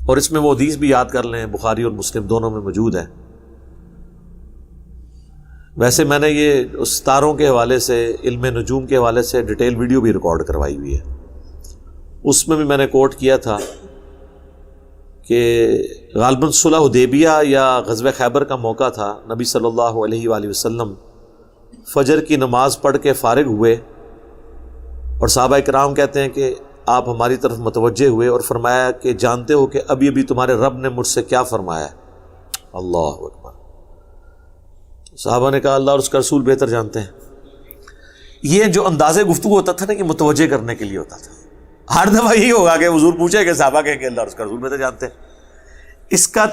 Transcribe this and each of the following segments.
اور اس میں وہ حدیث بھی یاد کر لیں، بخاری اور مسلم دونوں میں موجود ہے۔ ویسے میں نے یہ ستاروں کے حوالے سے، علم نجوم کے حوالے سے ڈیٹیل ویڈیو بھی ریکارڈ کروائی ہوئی ہے، اس میں بھی میں نے کوٹ کیا تھا کہ غالباً صلح حدیبیہ یا غزوہ خیبر کا موقع تھا، نبی صلی اللہ علیہ وآلہ وسلم فجر کی نماز پڑھ کے فارغ ہوئے اور صحابہ کرام کہتے ہیں کہ آپ ہماری طرف متوجہ ہوئے اور فرمایا کہ جانتے ہو کہ ابھی ابھی تمہارے رب نے مجھ سے کیا فرمایا ہے؟ اللہ اکبر۔ صحابہ نے کہا اللہ اور اس کا رسول بہتر جانتے ہیں۔ یہ جو انداز گفتگو ہوتا تھا نا، کہ متوجہ کرنے کے لیے ہوتا تھا۔ ہر دفعہ یہی ہوگا کہ حضور پوچھے کہ صحابہ کہیں کہ اللہ اور اس کا رسول بہتر جانتے ہیں۔ اس کا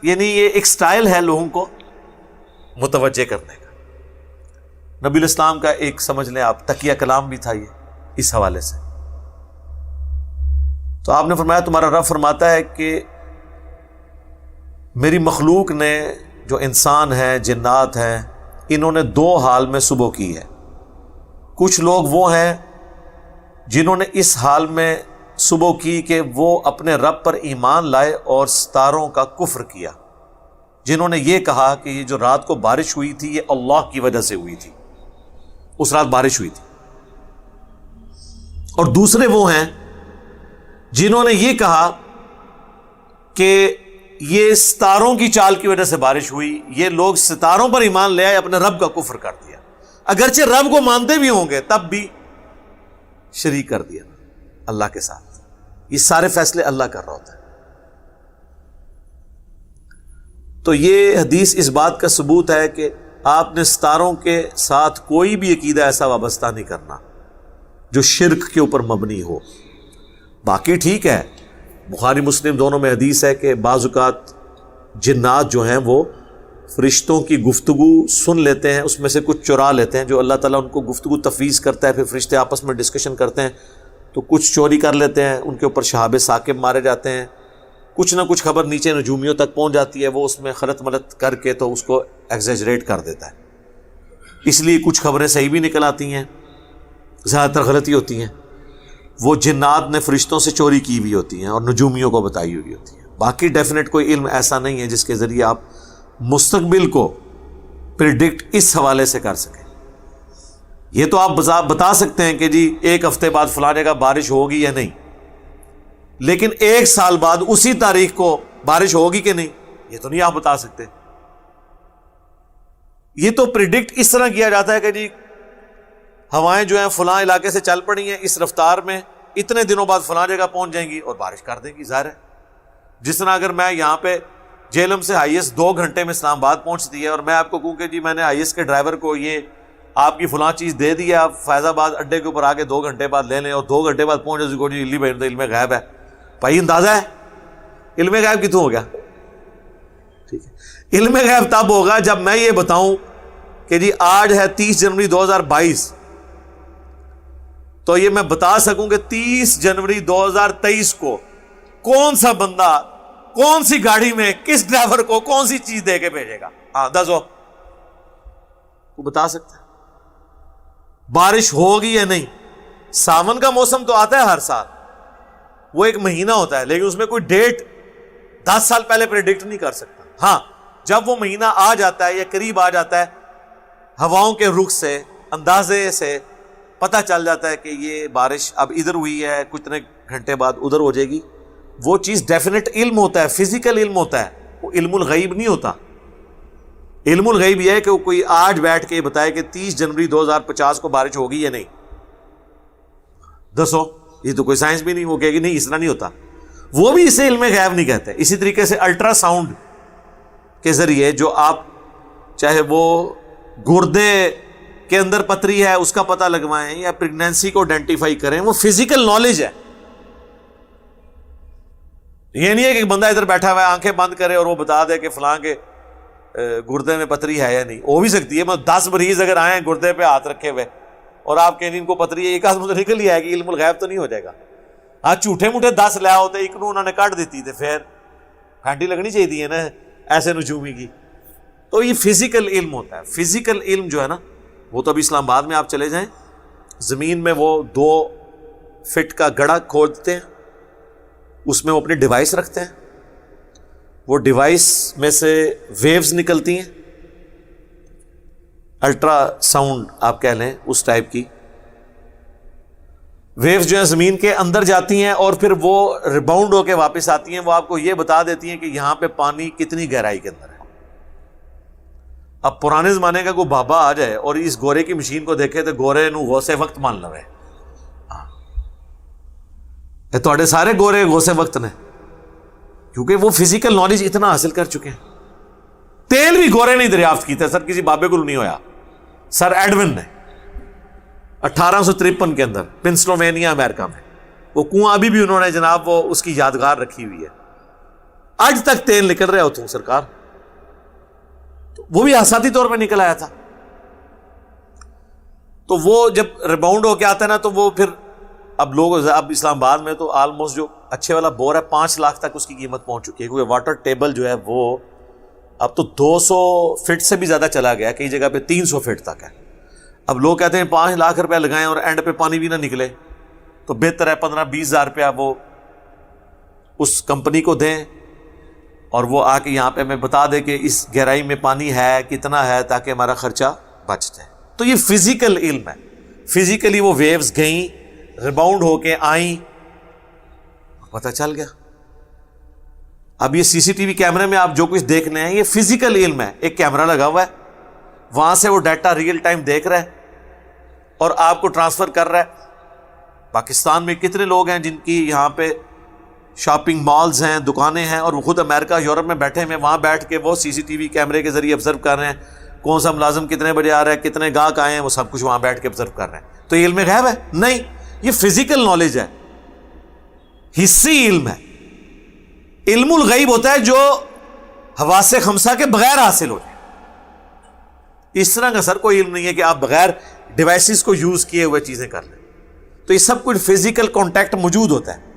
یعنی یہ ایک سٹائل ہے لوگوں کو متوجہ کرنے کا۔ نبی الاسلام کا ایک سمجھ لیں آپ تقیہ کلام بھی تھا یہ اس حوالے سے۔ تو آپ نے فرمایا تمہارا رب فرماتا ہے کہ میری مخلوق نے، جو انسان ہیں، جنات ہیں، انہوں نے دو حال میں صبح کی ہے۔ کچھ لوگ وہ ہیں جنہوں نے اس حال میں صبح کی کہ وہ اپنے رب پر ایمان لائے اور ستاروں کا کفر کیا، جنہوں نے یہ کہا کہ یہ جو رات کو بارش ہوئی تھی یہ اللہ کی وجہ سے ہوئی تھی، اس رات بارش ہوئی تھی۔ اور دوسرے وہ ہیں جنہوں نے یہ کہا کہ یہ ستاروں کی چال کی وجہ سے بارش ہوئی، یہ لوگ ستاروں پر ایمان لے آئے، اپنے رب کا کفر کر دیا، اگرچہ رب کو مانتے بھی ہوں گے تب بھی شریک کر دیا اللہ کے ساتھ۔ یہ سارے فیصلے اللہ کر رہا ہوتا ہے۔ تو یہ حدیث اس بات کا ثبوت ہے کہ آپ نے ستاروں کے ساتھ کوئی بھی عقیدہ ایسا وابستہ نہیں کرنا جو شرک کے اوپر مبنی ہو۔ باقی ٹھیک ہے، بخاری مسلم دونوں میں حدیث ہے کہ بعض اوقات جنات جو ہیں وہ فرشتوں کی گفتگو سن لیتے ہیں، اس میں سے کچھ چرا لیتے ہیں، جو اللہ تعالیٰ ان کو گفتگو تفویض کرتا ہے، پھر فرشتے آپس میں ڈسکشن کرتے ہیں تو کچھ چوری کر لیتے ہیں، ان کے اوپر شہاب ثاقب مارے جاتے ہیں، کچھ نہ کچھ خبر نیچے نجومیوں تک پہنچ جاتی ہے، وہ اس میں خلط ملط کر کے تو اس کو ایگزیجریٹ کر دیتا ہے، اس لیے کچھ خبریں صحیح بھی نکل آتی ہیں، زیادہ تر غلطی ہوتی ہیں۔ وہ جنات نے فرشتوں سے چوری کی ہوئی ہوتی ہیں اور نجومیوں کو بتائی ہوئی ہوتی ہیں۔ باقی ڈیفینیٹ کوئی علم ایسا نہیں ہے جس کے ذریعے آپ مستقبل کو پریڈکٹ اس حوالے سے کر سکیں۔ یہ تو آپ بتا سکتے ہیں کہ جی ایک ہفتے بعد فلاں جگہ بارش ہوگی یا نہیں، لیکن ایک سال بعد اسی تاریخ کو بارش ہوگی کہ نہیں، یہ تو نہیں آپ بتا سکتے۔ یہ تو پریڈکٹ اس طرح کیا جاتا ہے کہ جی ہوائیں جو ہیں فلاں علاقے سے چل پڑی ہیں اس رفتار میں، اتنے دنوں بعد فلاں جگہ پہنچ جائیں گی اور بارش کر دیں گی۔ ظاہر ہے جس طرح اگر میں یہاں پہ جہلم سے آئی ایس 2 گھنٹے میں اسلام آباد پہنچتی ہے اور میں آپ کو کہوں کہ جی میں نے آئی ایس کے ڈرائیور کو یہ آپ کی فلاں چیز دے دی ہے، آپ فیض آباد اڈے کے اوپر آ کے 2 گھنٹے بعد لے لیں، اور 2 گھنٹے بعد پہنچے اس کو جی علم غیب ہے، بھائی اندازہ ہے علم غیب کتوں ہو گیا؟ ٹھیک ہے، علم غیب تب ہوگا جب میں یہ بتاؤں کہ جی آج ہے 30 جنوری 2022، تو یہ میں بتا سکوں کہ 30 جنوری 2023 کو کون سا بندہ کون سی گاڑی میں کس ڈرائیور کو کون سی چیز دے کے بھیجے گا۔ ہاں دسو، وہ بتا سکتا ہے بارش ہوگی یا نہیں۔ ساون کا موسم تو آتا ہے ہر سال، وہ ایک مہینہ ہوتا ہے، لیکن اس میں کوئی ڈیٹ 10 سال پہلے پریڈکٹ نہیں کر سکتا۔ ہاں جب وہ مہینہ آ جاتا ہے یا قریب آ جاتا ہے، ہواؤں کے رخ سے، اندازے سے پتہ چل جاتا ہے کہ یہ بارش اب ادھر ہوئی ہے، کچھ گھنٹے بعد ادھر ہو جائے گی۔ وہ چیز ڈیفینیٹ علم ہوتا ہے، فزیکل علم ہوتا ہے، وہ علم الغیب نہیں ہوتا۔ علم الغیب یہ ہے کہ وہ کوئی آج بیٹھ کے بتائے کہ 30 جنوری 2050 کو بارش ہوگی یا نہیں۔ دسو، یہ تو کوئی سائنس بھی نہیں، وہ کہے گی نہیں اس طرح نہیں ہوتا، وہ بھی اسے علم غیب نہیں کہتے۔ اسی طریقے سے الٹرا ساؤنڈ کے ذریعے جو آپ چاہے وہ گردے کے اندر پتری ہے اس کا پتہ لگوائیں یا پریگنینسی کو آئیڈینٹیفائی کریں، وہ فزیکل نالج ہے۔ یہ نہیں ہے کہ بندہ ادھر بیٹھا ہوا ہے آنکھیں بند کرے اور وہ بتا دے کہ فلاں کے گردے میں پتری ہے یا نہیں۔ ہو بھی سکتی ہے، 10 مریض اگر آئیں گردے پہ ہاتھ رکھے ہوئے اور آپ کہیں ان کو پتری ہے، ایک آدھ مجھے نکل ہی آئے گی، علم الغیب تو نہیں ہو جائے گا۔ ہاں جھوٹے موٹے 10 لیا ہوتے، ایک نو انہوں نے کاٹ دیتی تھے، پھر گھنٹی لگنی چاہیے نا ایسے نجومی کی۔ تو یہ فزیکل علم ہوتا ہے۔ فزیکل علم جو ہے نا، وہ تو ابھی اسلام آباد میں آپ چلے جائیں، زمین میں وہ 2 فٹ کا گڑھا کھودتے ہیں، اس میں وہ اپنی ڈیوائس رکھتے ہیں، وہ ڈیوائس میں سے ویوز نکلتی ہیں، الٹرا ساؤنڈ آپ کہہ لیں اس ٹائپ کی ویوز جو ہیں زمین کے اندر جاتی ہیں اور پھر وہ ریباؤنڈ ہو کے واپس آتی ہیں. وہ آپ کو یہ بتا دیتی ہیں کہ یہاں پہ پانی کتنی گہرائی کے اندر ہے. اب پرانے زمانے کا کوئی بابا آ جائے اور اس گورے کی مشین کو دیکھے تو گورے نو غوث وقت مان لوے. تھوڑے سارے گورے غوث وقت نے، کیونکہ وہ فزیکل نالج اتنا حاصل کر چکے ہیں. تیل بھی گورے نہیں دریافت کیتا سر، کسی بابے کو نہیں ہویا. سر ایڈون نے 1853 کے اندر پنسلوینیا امریکہ میں، وہ کنواں ابھی بھی انہوں نے جناب وہ اس کی یادگار رکھی ہوئی ہے. آج تک تیل نکل رہا ہوتا ہوں سرکار، تو وہ بھی حساتی طور پہ نکل آیا تھا. تو وہ جب ریباؤنڈ ہو کے آتا ہے نا تو وہ پھر اب لوگ اب اسلام آباد میں تو آلموسٹ جو اچھے والا بور ہے 5 لاکھ تک اس کی قیمت پہنچ چکی ہے، کیونکہ واٹر ٹیبل جو ہے وہ اب تو 200 فٹ سے بھی زیادہ چلا گیا، کئی جگہ پہ 300 فٹ تک ہے. اب لوگ کہتے ہیں 5 لاکھ روپے لگائیں اور اینڈ پہ پانی بھی نہ نکلے، تو بہتر ہے 15-20 ہزار روپیہ وہ اس کمپنی کو دیں اور وہ آ کے یہاں پہ ہمیں بتا دے کہ اس گہرائی میں پانی ہے کتنا ہے، تاکہ ہمارا خرچہ بچ جائے. تو یہ فزیکل علم ہے. فزیکلی وہ ویوز گئیں، ریباؤنڈ ہو کے آئیں، پتہ چل گیا. اب یہ سی سی ٹی وی کیمرے میں آپ جو کچھ دیکھ رہے ہیں یہ فزیکل علم ہے. ایک کیمرہ لگا ہوا ہے، وہاں سے وہ ڈیٹا ریئل ٹائم دیکھ رہا ہے اور آپ کو ٹرانسفر کر رہا ہے. پاکستان میں کتنے لوگ ہیں جن کی یہاں پہ شاپنگ مالز ہیں، دکانیں ہیں، اور وہ خود امریکہ یورپ میں بیٹھے ہوئے وہاں بیٹھ کے وہ سی سی ٹی وی کیمرے کے ذریعے آبزرو کر رہے ہیں کون سا ملازم کتنے بجے آ رہا ہے، کتنے گاہک آئے ہیں، وہ سب کچھ وہاں بیٹھ کے آبزرو کر رہے ہیں. تو یہ علم غیب ہے؟ نہیں، یہ فزیکل نالج ہے، حصی علم ہے. علم الغیب ہوتا ہے جو حواس خمسہ کے بغیر حاصل ہو جائے. اس طرح کا سر کوئی علم نہیں ہے کہ آپ بغیر ڈیوائسز کو یوز کیے ہوئے چیزیں کر لیں. تو یہ سب کچھ فزیکل کانٹیکٹ موجود ہوتا ہے.